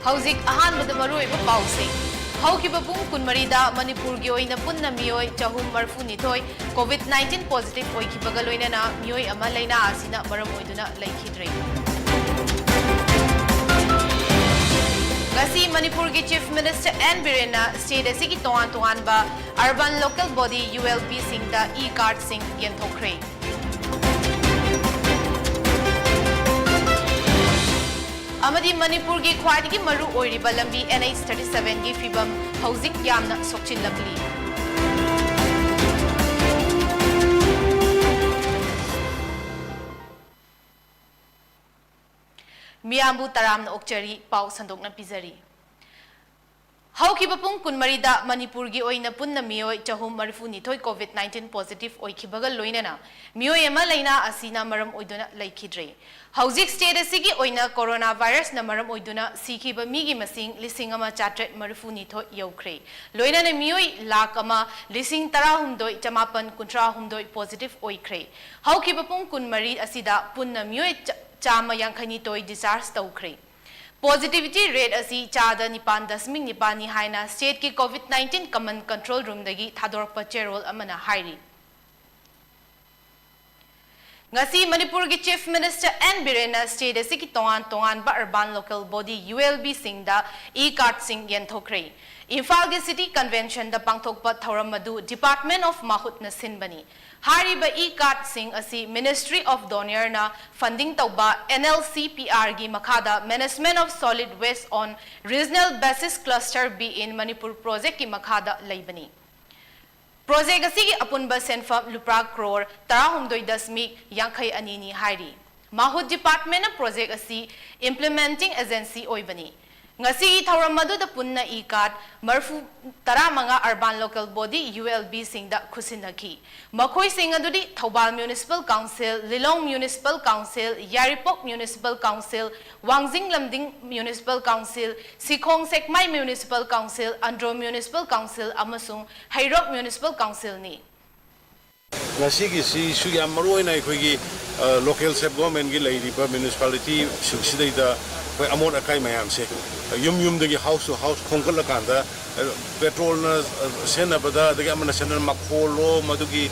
हौजिक अहानबद मरुइब पाउसे हौकिब पुंग कुनमरीदा मणिपुर की ओइना पुन्ना मियोय चहुम मरफुनिथोय कोविड-19 पॉजिटिव ओइखिबगा लोइनना मियोय अमा लैना आसिना मरम ओइदुना लैखिद्रे गसी मणिपुर की चीफ मिनिस्टर एन बिरेना स्टेट असिगी तोआन तोआनबा अर्बन लोकल बॉडी ULB सिंगदा ई कार्ड सिंग यंथोख्रे अमदी मणिपुर की ख्वाइदगी मरु ओइरिबा लंबी NH-37 की फिबम हौजिक यामना सोचिलकली मियामबु तरामना ओक्चरी पाउ संदोकना पिजरी हौखिबा पुंग कुनमरीदा मणिपुर की ओइना पुन्ना मियोय चहुम मरफुनिथोय कोविड-19 पॉजिटिव ओइखिबगा लोइनना मियोय अमा लैना असिना मरम ओइदुना लैखिद्रे हौजिक स्टेट असिगी ओइना कोरोना वायरस न मरम ओइदुना सिखिबा मिगी मसिंग लिसिंग अमा चाट्रेट मरफुनिथोय यौख्रे लोइनना मियोय लाख अमा लिसिंग तराहुमदोय चमापन कुंट्राहुमदोय पॉजिटिव ओइख्रे हौखिबा पुंग कुनमरी असिदा पुन्ना मियोय चामा यांखनिथोय डिस्चार्ज तौख्रे पॉजिटिविटी रेट असी चादा निपान दशमिक निपानी हाइना स्टेट की कोविड-19 कमन control room दगी थादोरप चेरोल Amna हाइरी ngasi manipur ki chief minister N Birena state asiki toan toan ba urban local body ULB singda e card sing yenthokre Imphal ki city convention da pangthokpa thoram madu department of mahut na sinbani hariba e card sing asi ministry of donor na funding tauba NLCPR gi makhada management of solid waste on regional basis cluster B in manipur project ki makhada laibani Project asigi apunba senfam lupra crore tarahumdoi dasmik yankhai anini hairi Mahut department na project asi implementing agency oibani ngasi thauram madu da punna e card marfu taramanga urban local body ULB singda khusinaki makhoi sing adudi Thoubal municipal council Lilong municipal council Yaripok municipal council Wangjing Lamding municipal council Sikhong Sekmai municipal council Andro municipal council amasung Hairok municipal council ni ngasi gi si su yam maroi nai khoi gi local self government gi leiriba municipality sidai da koi amon akai mayam se yum dagi house to house khongkal kanda petrol na sena bada dagi amana sena makholo madugi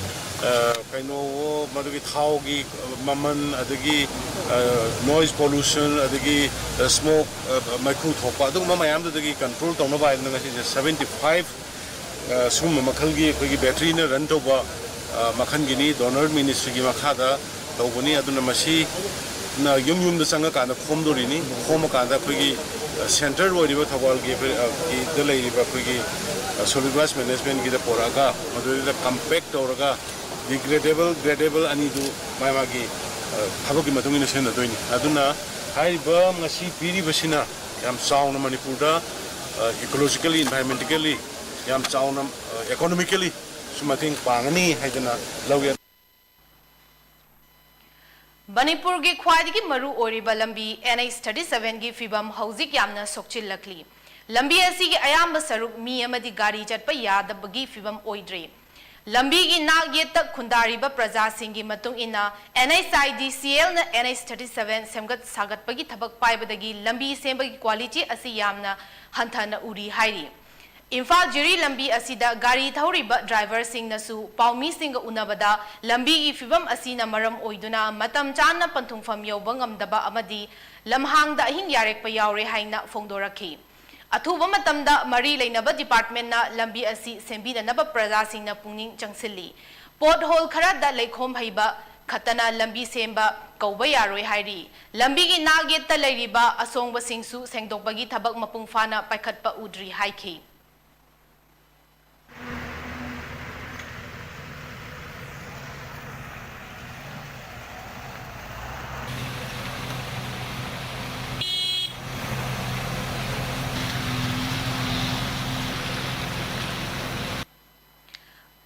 kaino madugi thau gi maman adagi noise pollution adagi smoke micro thopa adu mayam dagi control tawna ba na ngasi 75 sum makhal gi koi gi battery na run to ba makhan gini donor ministry gi makhada tawbani aduna masi na yum da sanga kana khomdori ni khoma kana khoi gi center roiba thawal gi de leiriba khoi gi solid waste management gi da poraga adu da compact oraga degradable gradable ani du mama gi thabo gi matung ni sena doini aduna haiba ngasi piri basina yam sauna manipur da ecologically environmentally yam sauna economically sumating pangani haidana lawya Manipur की ख्वाइदगी मरु ओरिबा लंबी NH-37 की फिबम हौजिक यामना सोचिलकली लंबी असिगी अयाम्ब सरुक मी अमदी गाड़ी चटपा यादबगी फिबम ओइद्रे लंबी की नाग ये तक खुंदारिबा प्रजा सिंगी मतुंग इना NHIDCL न NH-37 सेमगत सागतपगी थबक पाइबदगी लंबी सेमबगी क्वालिटी असि यामना हंथाना Uri हाइरी Imphal Jiri Lambi asida gari thawriba driver sing nasu paumi sing unabada lambi gi fibam asina maram oiduna matam channa panthungfam yawba ngamdaba amadi lamhangda ahing yarek pa yawre haina phongdorakhi athuba matamda mari leinaba department na lambi asi sembina naba praja sing na pungning changsilli pothole khara da leikhom haiba khatana lambi semba kauba yaroi hairi lambi gi naget ta leiriba asongba singsu sengdokbagi thabak mapung fana paikhatpa udri haikhi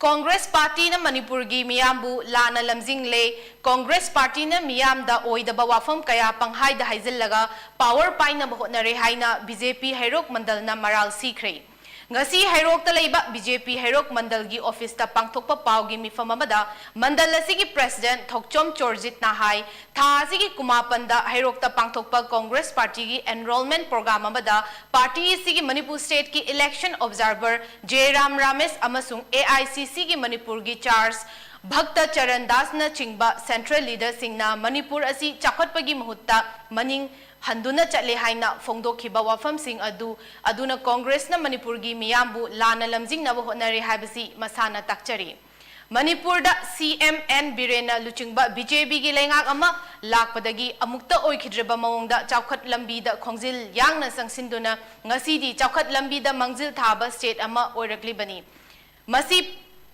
Congress Party na Manipur gi miyambu lana lamjing le Congress Party na miyam da oidaba wafam kaya panghay da haizillaga power paina bahotnare haina BJP Hairok Mandal na maral sikre ngasi hairok ta leiba BJP hairok mandal gi office ta pangthokpa pawgi mifam amada mandal asigi president Thokchom Chorjit na hai tha asigi kumapanda hairok ta pangthokpa Congress party gi enrollment program amada party asigi Manipur state ki election observer Jairam Ramesh amasung AICC gi Manipur gi charge Bhakta Charan Das na chingba central leader singna Manipur asi chakhatpagi mahutta maning handuna chatle haina phongdokhiba wafam sing aduna Congress na Manipur gi miyambu lana lamjing na honare habasi masana takchari Manipur da CMN Birena Luchingba BJP gi lengak ama lakpadagi amukta oikhidreba mawongda chawkhat lambi da khongjil yangna sangsinduna ngasi di chawkhat lambi da mangjil thaba state ama oirakli bani masi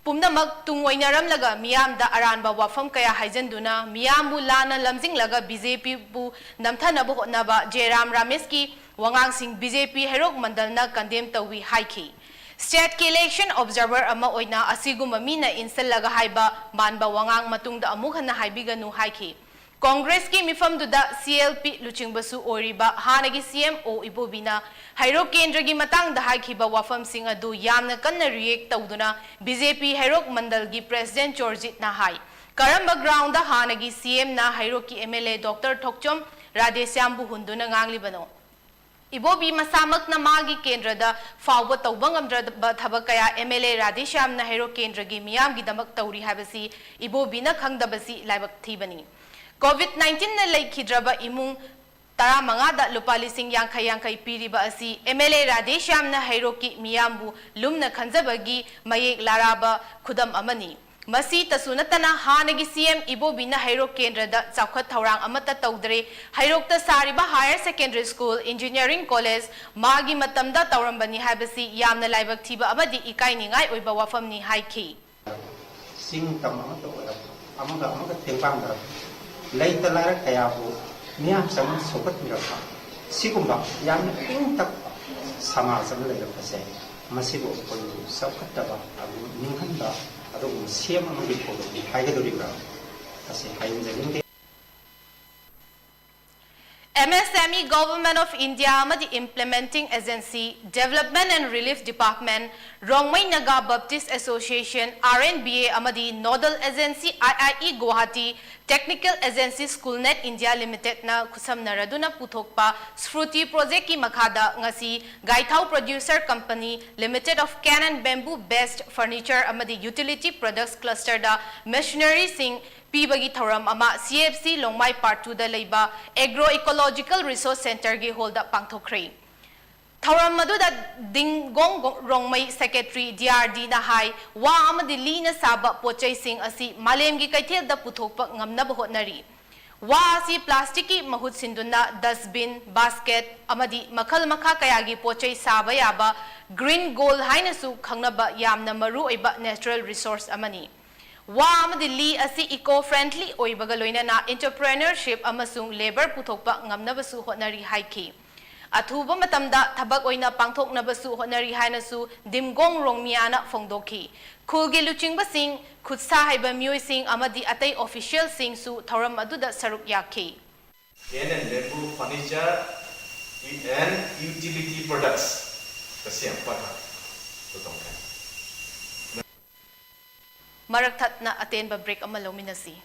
Pumnamak tungoinaram laga miyam da aranba wafam kaya haijanduna miyambu lana lamjing laga BJP bu namthana bu hotnaba Jairam Ramesh ki wangang sing BJP herok mandal na condemn tawi haiki State ki election observer ama oina asiguma mina insel laga haiba manba wangang matungda amuk hana haibiganu haiki Congress ki mifam duda CLP luchingbasu oriba hanagi CMO ibobina hairok kendra gi matang da haikhiba wafam sing adu yamna kanna react tawduna BJP hairok mandal gi president Chorjit na hai karamba ground da hanagi CM na hairok ki MLA Dr Thokchom Radhesyam bu hunduna ngangli bano Ibobi masamak na magi kendra da fawba tawbang amdra thabak kaya MLA Radhesyam na hairok kendra gi miyam gi damak tawri habasi ibobi na khangdabasi laibak thibani COVID-19 na laikhidraba imung tara manga da lupa lising yang piriba asi MLA Radhesyam na hairoki miyambu lumna khanjabagi mayek laraba khudam amani masi tasunatana hanagi CM ibobi na hairok kendra da chawkhat thawrang amata tawdre hairok ta sariba higher secondary school engineering college magi matamda tawrambani habasi yamna laibak thiba amadi ikai ningai oiba wafam ni haiki sing tamama to amaga thengpang dara Later lara kaya po niya sama sobat mirapa. Sigumba yang intak sama sama lain kasi masih boleh pun sobat dapat abu ninghanda atau siapa mungkin pun hai keduri berapa kasi hai menjadi MSME Government of India amadi Implementing Agency Development and Relief Department Rongmai Naga Baptist Association RNBA amadi Nodal Agency IIE Guwahati Technical Agency Schoolnet India Limited na kusam naraduna puthokpa Sfruti Project ki makhada ngasi Gaithau Producer Company Limited of Canon Bamboo Based Furniture amadi Utility Products Cluster da Machinery Sing Pibagi Thoram ama CFC Longmai Part 2 da leiba Agro-Ecological Resource Center gi holda pangthokri Thoram madu da Dinggong Rongmai Secretary DRD na hai wa amadi lina saba pochai sing asi malem gi kaithel da puthokpa ngamnaba hotnari wa asi plastic ki mahut sinduna dustbin basket amadi makhal makha kaya gi pochai saba yaba green gold haina su khangnaba yamna maru oiba natural resource amani wa amadi li asi eco-friendly oibaga loina na entrepreneurship amasung labor puthokpa ngamnabasu hotnari haiki athuba matamda thabak oina pangthoknabasu hotnari hainasu dimgong rongmiana phongdokhi khulgi luchingba sing khutsa haiba myoi sing amadi atai official sing su thoram aduda saruk yakhi and bamboo furniture and utility products kasi ang pata tutongkan Marak that na atenba break ang malaminasi.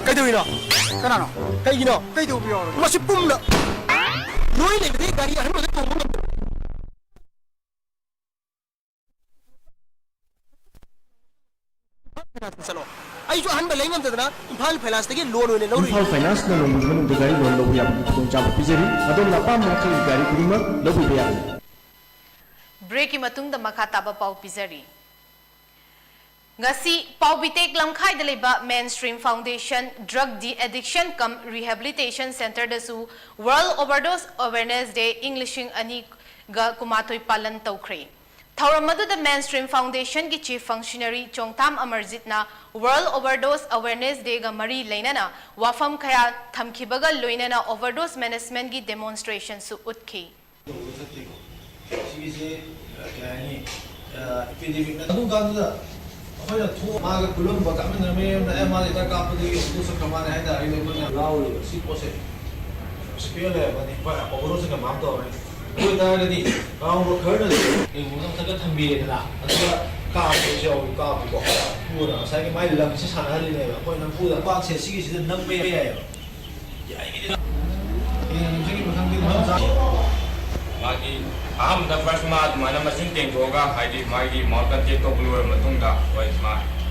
Kay doon na, kanano? Kay gino, kay doon biyo. Masipum na. Noy le bide gari ano sa tumo na. Salo. Ay jo han balay ngam tadna, Imphal Finance tagi loan ne lori. Imphal Finance na loan mun de gari loan lobu ya bu jam pizeri, adom na pam na kali gari kurima lobu ya. Break matung da makataba pau pizari. Ngasi pau bitek lamkhai da leba Mainstream Foundation Drug De-Addiction cum Rehabilitation Center da su World Overdose Awareness Day Englishing ani ga kumatoi palan tawkre. Thauramadu da Mainstream Foundation ki Chief Functionary Chongtam Amarjit na World Overdose Awareness Day ga mari lainana wafam khaya thamkibaga loinana overdose management ki demonstration su utkhi. epidemic na dum kan da akhoi thu ma ga kulum ba ka men me na ma da ka pu di su sa kama na da ri no na law si pose 스케일에 많이 봐야 어그로스가 마음도 안 해. 우리 다르니 아무 그런 이 무슨 생각 탐비에나 내가 까보죠 까보고 부나 자기 많이 랑치 산하리네요. 거기는 부다 꽉채 시기시는 능매예요. 야 이게 저기 뭐 상대는 항상 마기 아함다 파스마 마나 마신 땡고가 하이디 마기 마우탄 테 토블로르 마퉁다 와이스마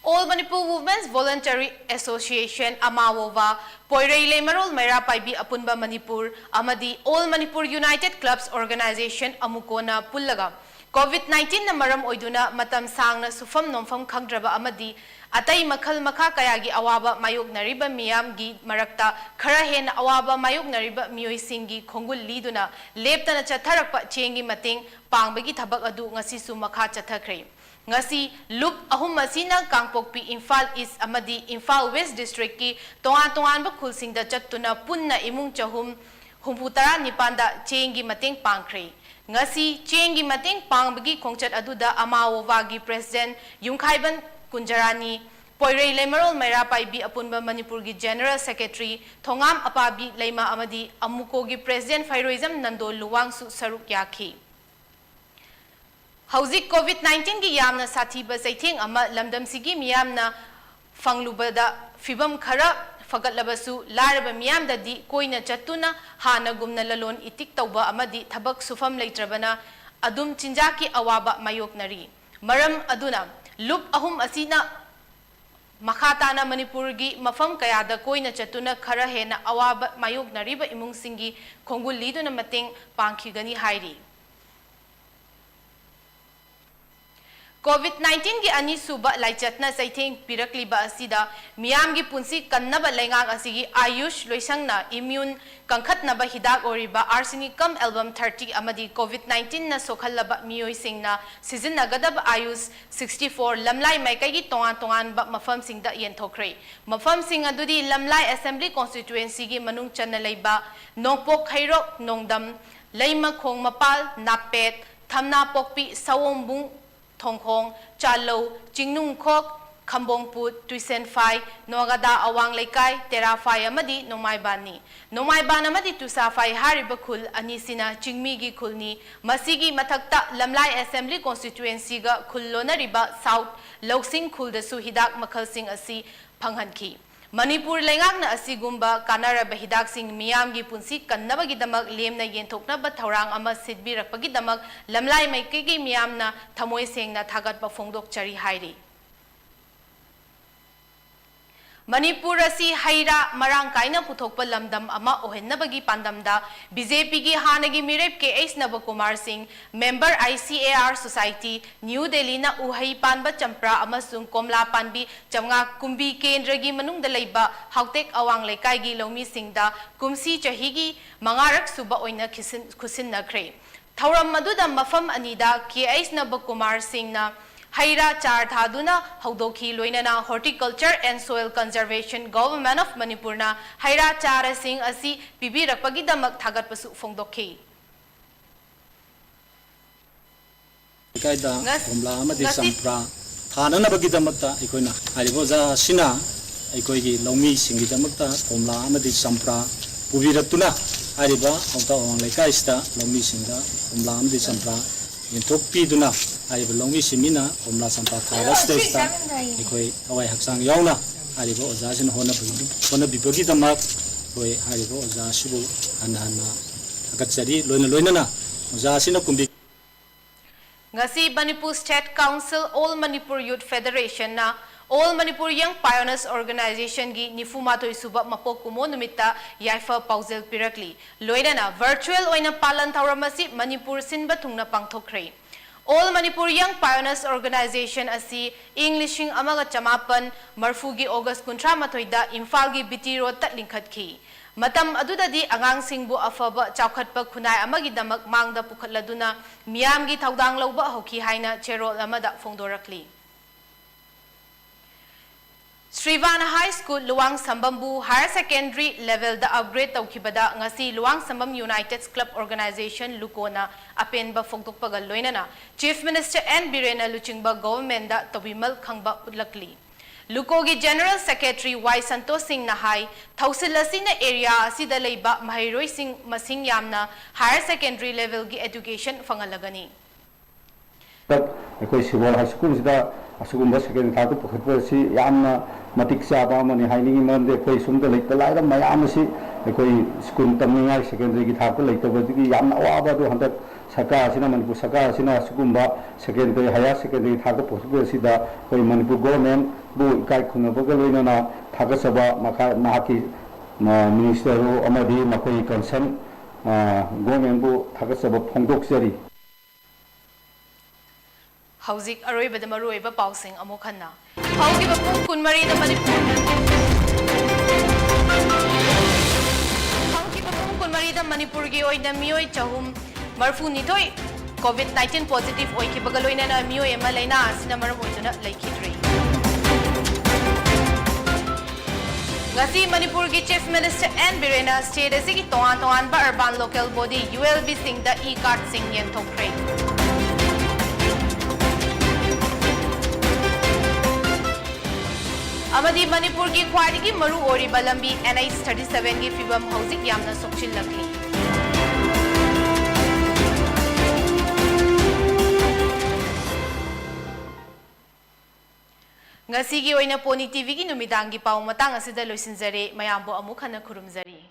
All Manipur Women's Voluntary Association Amawova, Poirei Lemarol Mera Paibi Apunba Manipur, Amadi All Manipur United Clubs Organization Amukona Pullaga, COVID-19 na maram oiduna matam sang na sufam nomfam khangdraba amadi atay makhal makha kayagi awaba mayog nariba miyam gi marakta khara hen awaba mayog nariba miyoi singi khongul liduna leptana chatharakpa chengi mating pangbagi thabak adu ngasi su makha chathakre ngasi loop ahum masina kangpokpi Imphal East amadi Imphal West District ki tongan ba khulsing da chattuna punna imung chahum humputara nipanda chengi mating pangkhre ngasi chengi mating pangbagi khongchat aduda Amawovagi President Yungkhaiban Kunjarani Poirei Lemarol Mera Paibi Apunba Manipur gi General Secretary Thongam Apabi Leima amadi Amuko gi President Fairoizam Nando Luwangsu Saruk Yakhi Hauzik COVID-19 gi yamna sathiba saitheng ama lamdam sigi miyamna fanglubada fibam khara Fagalabasu, Laraba Miam Dadi, Koina Chatuna, Hana Gumna Lalon, Itik Tauba Amadi, Tabak Sufam Laitrabana, Adum Chinjaki Awaba Mayok Nari. Maram Aduna, Loop Ahum Asina Makhatana Manipurgi, Mafam Kayada, Koina Chatuna, Karahena, Awaba Mayok Nariba Imung Singi, Kongul Liduna Mating, Pankigani Hairi. COVID-19 gi ani suba laichatna saitheng pirakliba asida miyam gi punsi kannaba lengang asigi ayush loisangna immune kangkhatnaba hidak oriba arsenicum album 30 amadi COVID-19 na sokhallaba miyoi singna season nagadab ayush 64 lamlai maikai gi tongan ba mafam singda yenthokre mafam sing adudi lamlai assembly constituency gi manung channa leiba nongpok khairok nongdam leima khong mapal napet thamna pokpi sawombung Thongkhong, Chalo, Jingnung Khok, Khambongput, Tuisen Phai, Nogada Awang Laikai, Tera Phai Amadi, Nomai Bani. Nomai Ban Amadi Tusa Phai Haribakul, Anisina, Jingmigi Kulni, Masigi Matakta, Lamlai Assembly Constituency ga Kullona Riba, South, Loksing Kul the Suhidak Makal Sing Asi, Panghanki. Manipur lengak na asigumba kanara bahidak sing miyam gi punsi kannaba gi damak lem na yenthokna ba thaurang ama sidbi rakpagi damak lamlai maike gi miyam na thamoi seng na thagat ba phongdok chari hairi Manipur asi haira marang kaina puthokpa lamdam ama ohennabagi pandamda BJP gi hanagi mirep ke H Nava Kumar Singh member ICAR Society New Delhi na uhai panba champra amasung komla panbi chamnga kumbi kendra gi manungda leiba hautek awang lekai gi lomi singda kumsi chahi gi mangarak suba oina khusin nakre thauram maduda mafam anida ke H Nava Kumar Singh na Haira Char Thaduna Haudokhi Loinana Horticulture and Soil Conservation Government of Manipur na Haira Char Singh asi Bibi Rakpagi Damak Thagat Pasu Fongdokhi Kaida Komla Amadi Sampra Thana Nabagi Damakta Ikoina Hariboza Sina Ikoigi Lomi Singi Damakta Komla Amadi Sampra Pubiratuna Hariba Hauta Ong Lekaista Lomi Singa Komla Amadi Sampra Yentokpi Duna Hariba Longi Simina, Komla Sampa Karas Testa, Nikoi Hawaii Haksang Yauna, Hariba Ozasin Hona Bibagi Damak, Koi Hariba Ozasibu, Hanana, Akatsari, Loina, Ozasina Kumbi. Ngasi Manipur State Council All Manipur Youth Federation na All Manipur Young Pioneers Organization gi Nifumato Isuba Mapokumo Numita Yaifa Pauzel Pirakli. Loina na virtual oina palan tauramasi Manipur Sinba Tungna Pangthokre. All Manipur Young Pioneers Organization asi Englishing Amaga Chamapan Marfugi August Kuntra Matoida Imphal gi BT Road tat lingkhatki. Matam adudadi angang singbu afaba chawkhatpa khunai amagi damak mangda pukhatladuna miyam gi thaudang lawba hoki haina cherol amada phongdorakli. Srivana High School Luang Sambambu Higher Secondary Level the upgrade tawkhibada ngasi Luang Sambam United Club Organization Lukona apenba phongtokpaga loinana Chief Minister N Birena Luchingba government da tobimal khangba utlakli Lukogi General Secretary Y Santosh Singh Nahai, Thausilasina area Sida Leiba Mahairoi Singh Masing Yamna higher secondary level gi education fangalagani. Ekoi Sibol High School sida asugumba second third pukhatpa si yamna matik chaba mani hainingi mamde ekoi sumda leita laira mayam si ekoi school tamningai secondary gi thakta leita badigi yamna awaba do handak saka asina manipur saka asina asugumba secondary higher secondary thakta pukhatpa sida ekoi manipur government bu ikai khunaba ga loina na thakta saba maka mahaki minister amadi makoi concern government bu thakta saba phongdok sari Hauzik Aroiba the Maruiba Pausing Amokana. How give a punk Kunmari the Manipur? How give a punk Kunmari the Manipurgi or the Mioi Chahum Marfu Nitoi COVID-19 positive Oiki Bagaloina Mio Emalena Sinamaramutuna Lake Hitri. Ngasi Manipurgi Chief Minister N. Birena stated Sigi Toan Toan ba urban local body ULB Sing the E-Card Sing Yen Tokre. Amadi Manipur ki khwadi maru ori balambi NH 37 ki fibam hauzik yamna sokchil lakli. Ngasi gi oina Pony TV ki numidang gi pau matang asida loisinjare mayambo amuk hana khurumjari.